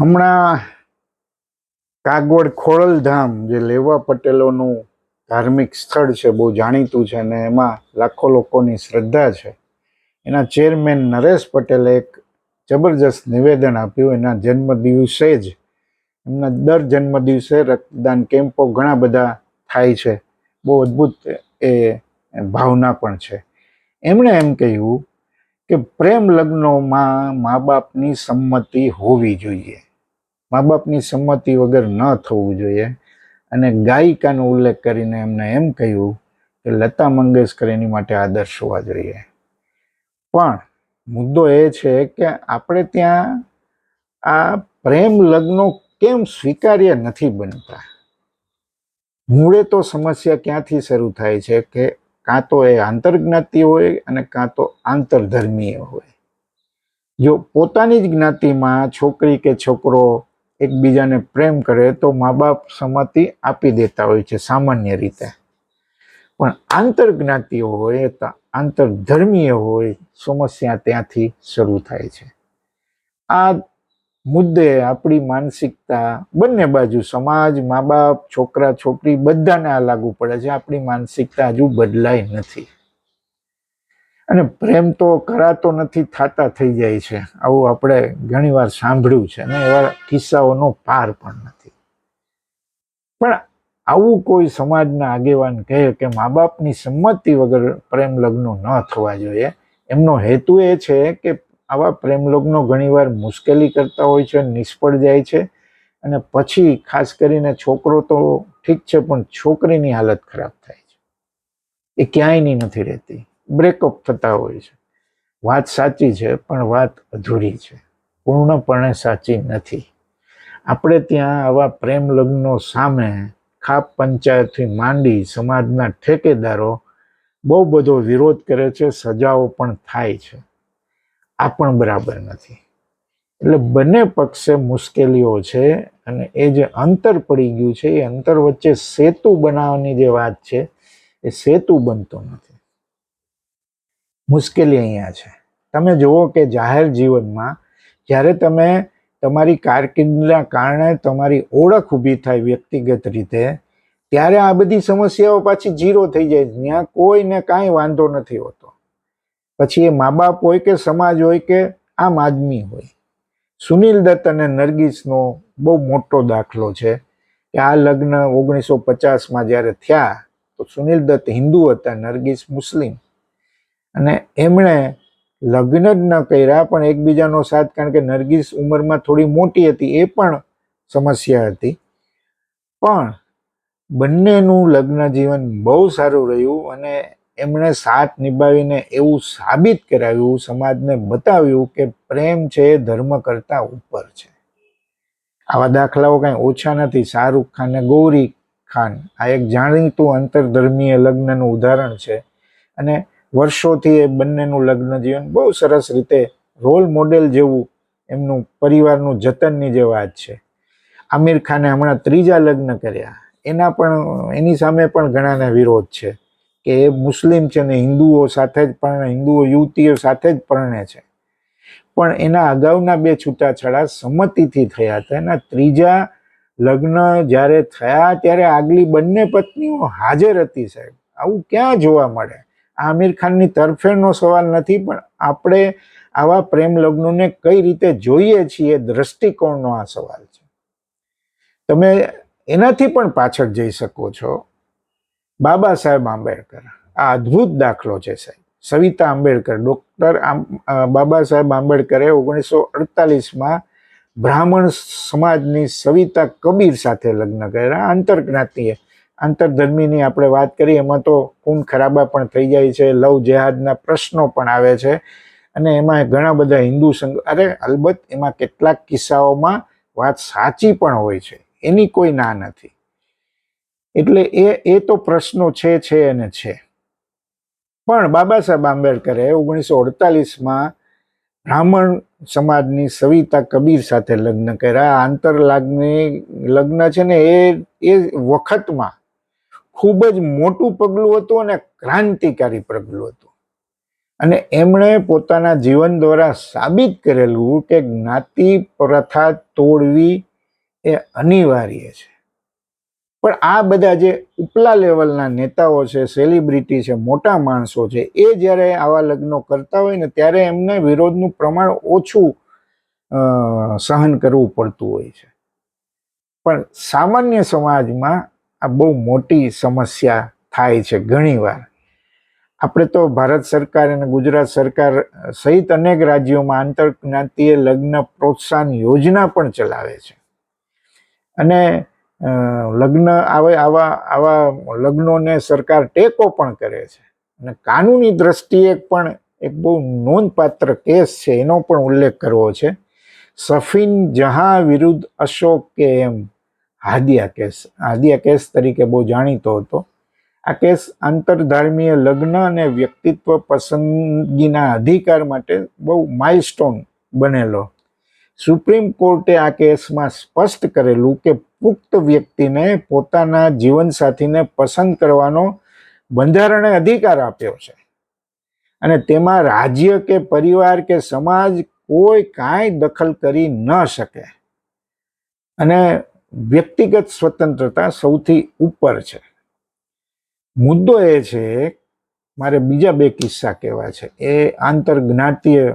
હમણાં કાગવડ ખોડલધામ જે લેવા પટેલોનું ધાર્મિક સ્થળ છે, બહુ જાણીતું છે અને એમાં લાખો લોકોની શ્રદ્ધા છે. એના ચેરમેન નરેશ પટેલે એક જબરજસ્ત નિવેદન આપ્યું. એના જન્મદિવસે જ એમના દર જન્મદિવસે રક્તદાન કેમ્પો ઘણા બધા થાય છે. બહુ અદ્ભુત એ ભાવના પણ છે. એમણે એમ કહ્યું કે પ્રેમ લગ્નોમાં મા બાપની સંમતિ હોવી જોઈએ, મા બાપની સંમતિ વગર ન થવું જોઈએ. અને ગાયિકાનો ઉલ્લેખ કરીને એમને એમ કહ્યું કે લતા મંગેશકર એની માટે આદર્શ હોવા જોઈએ. પણ મુદ્દો એ છે કે આપણે ત્યાં આ પ્રેમ લગ્નો કેમ સ્વીકાર્ય નથી બનતા? મૂળે તો સમસ્યા ક્યાંથી શરૂ થાય છે કે કાં તો એ આંતરજ્ઞાતિ હોય અને કાં તો આંતરધર્મીય હોય. જો પોતાની જ જ્ઞાતિમાં છોકરી કે છોકરો એકબીજાને પ્રેમ કરે તો મા બાપ સંમતિ આપી દેતા હોય છે સામાન્ય રીતે. પણ આંતરજ્ઞાતિઓ હોય, આંતરધર્મીય હોય, સમસ્યા ત્યાંથી શરૂ થાય છે. આ મુદ્દે આપણી માનસિકતા બંને બાજુ, સમાજ, મા બાપ, છોકરા છોકરી બધાને આ લાગુ પડે છે. આપણી માનસિકતા હજુ બદલાઈ નથી. અને પ્રેમ તો કરાતો નથી, થતા થઈ જાય છે. આવું આપણે ઘણી વાર સાંભળ્યું છે અને એવા કિસ્સાઓનો પાર પણ નથી. પણ આવું કોઈ સમાજના આગેવાન કહે કે મા બાપની સંમતિ વગર પ્રેમ લગ્નો ન થવા જોઈએ, એમનો હેતુ એ છે કે આવા પ્રેમ લગ્નો ઘણીવાર મુશ્કેલી કરતા હોય છે, નિષ્ફળ જાય છે. અને પછી ખાસ કરીને છોકરો તો ઠીક છે, પણ છોકરીની હાલત ખરાબ થાય છે. એ ક્યાંયની નથી રહેતી, બ્રેકઅપ થતા હોય છે. વાત સાચી છે, પણ વાત અધૂરી છે, પૂર્ણપણે સાચી નથી. આપણે ત્યાં આવા પ્રેમ લગ્નો સામે ખાપ પંચાયતથી માંડી સમાજના ઠેકેદારો બહુ બધો વિરોધ કરે છે, સજાઓ પણ થાય છે. આ પણ બરાબર નથી. એટલે બંને પક્ષે મુશ્કેલીઓ છે અને એ જે અંતર પડી ગયું છે, એ અંતર વચ્ચે સેતુ બનાવવાની જે વાત છે, એ સેતુ બનતો નથી. મુશ્કેલી અહીંયા છે. તમે જુઓ કે જાહેર જીવનમાં જ્યારે તમે તમારી કારકિર્દીના કારણે તમારી ઓળખ ઊભી થાય વ્યક્તિગત રીતે, ત્યારે આ બધી સમસ્યાઓ પાછી ઝીરો થઈ જાય. ત્યાં કોઈને કાંઈ વાંધો નથી હોતો. પછી એ મા બાપ હોય કે સમાજ હોય કે આમ આદમી હોય. સુનિલ દત્ત અને નરગિસનો બહુ મોટો દાખલો છે કે આ લગ્ન 1950માં જ્યારે થયા તો સુનિલ દત્ત હિન્દુ હતા, નરગિસ મુસ્લિમ. અને એમણે લગ્ન જ ન કર્યા, પણ એકબીજાનો સાથ, કારણ કે નરગિસ ઉંમરમાં થોડી મોટી હતી, એ પણ સમસ્યા હતી. પણ બંનેનું લગ્ન જીવન બહુ સારું રહ્યું અને એમણે સાથ નિભાવીને એવું સાબિત કરાવ્યું, સમાજને બતાવ્યું કે પ્રેમ છે એ ધર્મ કરતા ઉપર છે. આવા દાખલાઓ કાંઈ ઓછા નથી. શાહરૂખ ખાન અને ગૌરી ખાન આ એક જાણીતું આંતરધર્મીય લગ્નનું ઉદાહરણ છે. અને વર્ષોથી એ બંનેનું લગ્ન જીવન બહુ સરસ રીતે રોલ મોડેલ જેવું એમનું પરિવારનું જતનની જે વાત છે. આમિર ખાને હમણાં 3જા લગ્ન કર્યા, એની સામે પણ ઘણાને વિરોધ છે કે એ મુસ્લિમ છે ને હિન્દુઓ સાથે જ પરણે, હિન્દુઓ યુવતીઓ સાથે જ પરણે છે. પણ એના અગાઉના 2 છૂટાછેડા સંમતિથી થયા હતા. એના 3જા લગ્ન જ્યારે થયા ત્યારે આગલી બંને પત્નીઓ હાજર હતી. સાહેબ, આવું ક્યાં જોવા મળે? આમિર ખાનની તરફેણનો સવાલ નથી, પણ આપણે આવા પ્રેમ લગ્નોને કઈ રીતે જોઈએ છીએ, દ્રષ્ટિકોણનો આ સવાલ છે. તમે એનાથી પણ પાછળ જઈ શકો છો. બાબા સાહેબ આંબેડકર આ અદ્ભુત દાખલો છે સાહેબ. સવિતા આંબેડકર, ડોક્ટર બાબા સાહેબ આંબેડકરે 1948માં બ્રાહ્મણ સમાજની સવિતા કબીર સાથે લગ્ન કર્યા. આંતરજ્ઞાતિય, આંતરધર્મીની આપણે વાત કરીએ એમાં તો ખૂન ખરાબા પણ થઈ જાય છે, લવ જેહાદના પ્રશ્નો પણ આવે છે. અને એમાં ઘણા બધા હિન્દુ અલબત્ત એમાં કેટલાક કિસ્સાઓમાં વાત સાચી પણ હોય છે, એની કોઈ ના નથી. એટલે એ તો પ્રશ્નો છે અને છે. પણ બાબા સાહેબ આંબેડકરે 1948માં બ્રાહ્મણ સમાજની સવિતા કબીર સાથે લગ્ન કર્યા. આંતરલાગની લગ્ન છે ને એ વખતમાં ખૂબ જ મોટું પગલું હતું અને ક્રાંતિકારી પગલું હતું. અને એમણે પોતાના જીવન દ્વારા સાબિત કરેલું કે જ્ઞાતિ પ્રથા તોડવી એ અનિવાર્ય છે. પણ આ બધા જે ઉપલા લેવલના નેતાઓ છે, સેલિબ્રિટી છે, મોટા માણસો છે, એ જ્યારે આવા લગ્નો કરતા હોય ને ત્યારે એમને વિરોધનું પ્રમાણ ઓછું સહન કરવું પડતું હોય છે. પણ સામાન્ય સમાજમાં આ બહુ મોટી સમસ્યા થાય છે ઘણીવાર. આપણે તો ભારત સરકાર અને ગુજરાત સરકાર સહિત અનેક રાજ્યોમાં આંતરજ્ઞાતીય લગ્ન પ્રોત્સાહન યોજના પણ ચલાવે છે. અને લગ્ન આવા લગ્નોને સરકાર ટેકો પણ કરે છે. અને કાનૂની દ્રષ્ટિએ પણ એક બહુ નોંધપાત્ર કેસ છે, એનો પણ ઉલ્લેખ કરવો છે. સફીન જહાં વિરુદ્ધ અશોક કે એમ હાદિયા કેસ તરીકે બહુ જાણીતો હતો. આ કેસ આંતરધર્મીય લગ્ન અને વ્યક્તિત્વ પસંદગીના અધિકાર માટે બહુ માઇલસ્ટોન બનેલો. સુપ્રીમ કોર્ટે આ કેસમાં સ્પષ્ટ કરેલું કે પુખ્ત વ્યક્તિને પોતાના જીવનસાથીને પસંદ કરવાનો બંધારણે અધિકાર આપ્યો છે અને તેમાં રાજ્ય કે પરિવાર કે સમાજ કોઈ કાંઈ દખલ કરી ન શકે અને વ્યક્તિગત સ્વતંત્રતા સૌથી ઉપર છે. મુદ્દો એ છે, મારે બીજા બે કિસ્સા કહેવા છે, એ આંતરજ્ઞાતીય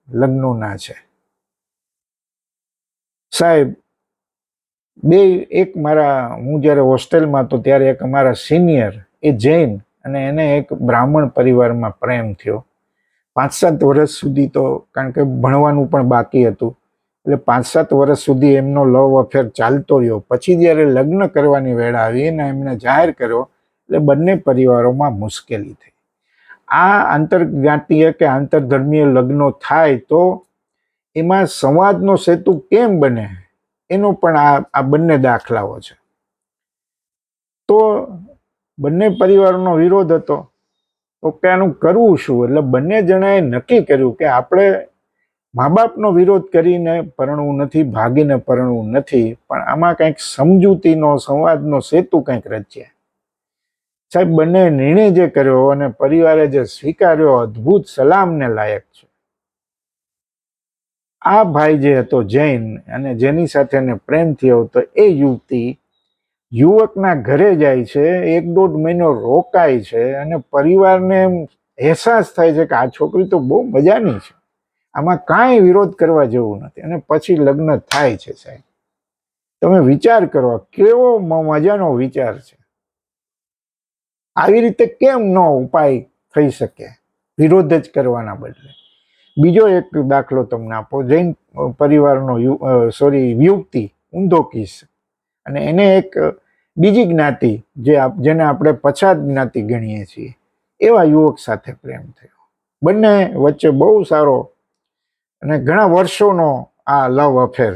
લગ્નોના છે. સાહેબ, એક હું જ્યારે હોસ્ટેલમાં હતો ત્યારે એક અમારા સિનિયર એ જૈન અને એને એક બ્રાહ્મણ પરિવારમાં પ્રેમ થયો. 5-7 વર્ષ સુધી તો, કારણ કે ભણવાનું પણ બાકી હતું, એટલે 5-7 વર્ષ સુધી એમનો લવ અફેર ચાલતો રહ્યો. પછી જ્યારે લગ્ન કરવાની વેળ આવી અને એમને જાહેર કર્યો એટલે બંને પરિવારોમાં મુશ્કેલી થઈ. આ આંતરજ્ઞાતીય કે આંતરધર્મીય લગ્નો થાય તો એમાં સંવાદનો સેતુ કેમ બને, એનો પણ આ બંને દાખલાઓ છે. તો બંને પરિવારનો વિરોધ હતો, તો કે આનું કરવું શું? એટલે બંને જણાએ નક્કી કર્યું કે આપણે મા બાપનો વિરોધ કરીને પરણવું નથી, ભાગીને પરણવું નથી, પણ આમાં કંઈક સમજૂતીનો, સંવાદનો સેતુ કંઈક રચ્યા. સાહેબ, બંને નિર્ણય જે કર્યો અને પરિવારે જે સ્વીકાર્યો, અદ્ભુત સલામને લાયક છે. આ ભાઈ જે હતો જૈન અને જેની સાથે એને પ્રેમ થયો હતો, એ યુવકના ઘરે જાય છે, 1-1.5 મહિનો રોકાય છે અને પરિવારને અહેસાસ થાય છે કે આ છોકરી તો બહુ મજાની છે, આમાં કાંઈ વિરોધ કરવા જેવું નથી, અને પછી લગ્ન થાય છે. સાહેબ, તમે વિચાર કરો, કેવો મજાનો વિચાર છે. આવી રીતે કેમ નો ઉપાય થઈ શકે, વિરોધ જ કરવાના બદલે? બીજો એક દાખલો તમને આપો. જૈન પરિવારનો યુવતી, ઊંધો કિસ, અને એને એક બીજી જ્ઞાતિ જેને આપણે પછાત જ્ઞાતિ ગણીએ છીએ એવા યુવક સાથે પ્રેમ થયો. બંને વચ્ચે બહુ સારો અને ઘણા વર્ષોનો આ લવ અફેર,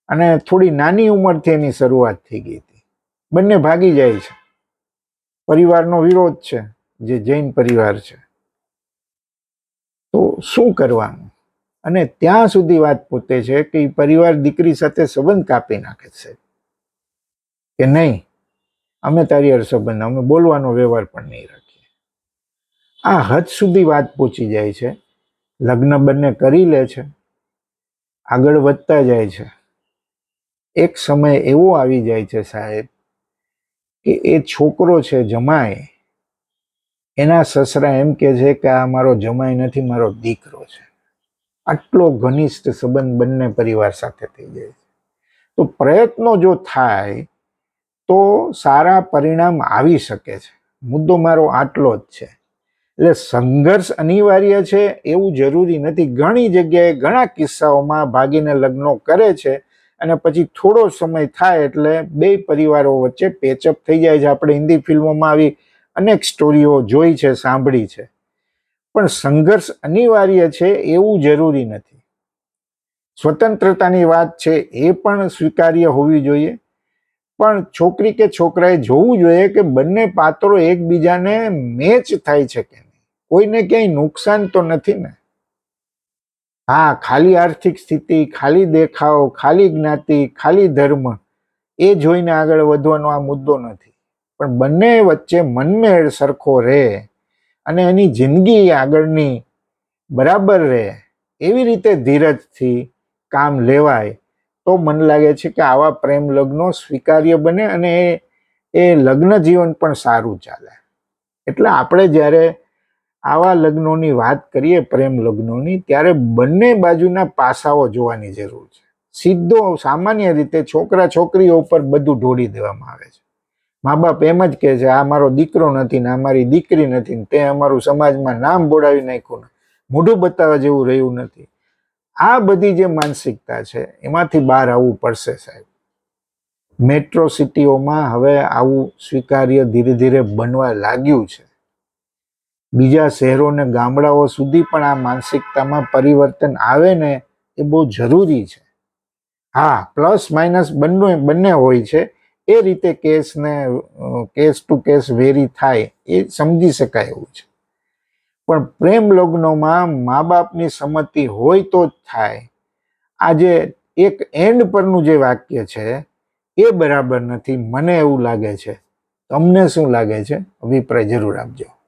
અને થોડી નાની ઉંમરથી એની શરૂઆત થઈ ગઈ હતી. બંને ભાગી જાય છે. પરિવારનો વિરોધ છે, જે જૈન પરિવાર છે. તો શું કરવાનું? અને ત્યાં સુધી વાત પહોંચે છે કે પરિવાર દીકરી સાથે સંબંધ કાપી નાખે છે કે નહીં, અમે તારી હારે સંબંધ, અમે બોલવાનો વ્યવહાર પણ નહીં રાખીએ. આ હદ સુધી વાત પહોંચી જાય છે. લગ્ન બંને કરી લે છે, આગળ વધતા જાય છે. એક સમય એવો આવી જાય છે સાહેબ કે એ છોકરો છે, જમાઈ, એના સસરા એમ કે છે કે આ મારો જમાઈ નથી, મારો દીકરો છે. આટલો ઘનિષ્ઠ સંબંધ બંને પરિવાર સાથે થઈ જાય છે. તો પ્રયત્નો જો થાય તો સારા પરિણામ આવી શકે છે. મુદ્દો મારો આટલો જ છે. એટલે સંઘર્ષ અનિવાર્ય છે એવું જરૂરી નથી. ઘણી જગ્યાએ, ઘણા કિસ્સાઓમાં ભાગીને લગ્નો કરે છે અને પછી થોડો સમય થાય એટલે બે પરિવારો વચ્ચે પેચઅપ થઈ જાય છે. આપણે હિન્દી ફિલ્મોમાં આવી અનેક સ્ટોરીઓ જોઈ છે, સાંભળી છે. પણ સંઘર્ષ અનિવાર્ય છે એવું જરૂરી નથી. સ્વતંત્રતાની વાત છે એ પણ સ્વીકાર્ય હોવી જોઈએ, પણ છોકરી કે છોકરાએ જોવું જોઈએ કે બંને પાત્રો એકબીજાને મેચ થાય છે કે નહીં, કોઈને ક્યાંય નુકસાન તો નથી ને. હા, ખાલી આર્થિક સ્થિતિ, ખાલી દેખાવ, ખાલી જ્ઞાતિ, ખાલી ધર્મ, એ જોઈને આગળ વધવાનો આ મુદ્દો નથી. પણ બંને વચ્ચે મનમેળ સરખો રહે અને એની જિંદગી આગળની બરાબર રહે એવી રીતે ધીરજથી કામ લેવાય તો મને લાગે છે કે આવા પ્રેમ લગ્નો સ્વીકાર્ય બને અને એ લગ્ન જીવન પણ સારું ચાલે. એટલે આપણે જ્યારે આવા લગ્નોની વાત કરીએ, પ્રેમ લગ્નોની, ત્યારે બંને બાજુના પાસાઓ જોવાની જરૂર છે. સીધો સામાન્ય રીતે છોકરા છોકરીઓ ઉપર બધું ઢોળી દેવામાં આવે છે. મા બાપ એમ જ કહે છે આ મારો દીકરો નથી ને આ મારી દીકરી નથી ને તે અમારું સમાજમાં નામ બોડાવી નાખ્યું ને મોઢું બતાવવા જેવું રહ્યું નથી. આ બધી જે માનસિકતા છે એમાંથી બહાર આવવું પડશે સાહેબ. મેટ્રો સિટીઓમાં હવે આવું સ્વીકાર્ય ધીરે ધીરે બનવા લાગ્યું છે. બીજા શહેરો ને ગામડાઓ સુધી પણ આ માનસિકતામાં પરિવર્તન આવે ને એ બહુ જરૂરી છે. હા, પ્લસ માઇનસ બંને હોય છે. એ રીતે કેસ ટુ કેસ વેરી થાય એ સમજી શકાય એવું છે. પણ પ્રેમ લગ્નોમાં મા બાપની સંમતિ હોય તો જ થાય. આજે એક એન્ડ પરનું જે વાક્ય છે એ બરાબર નથી, મને એવું લાગે છે. તમને શું લાગે છે? અભિપ્રાય જરૂર આપજો.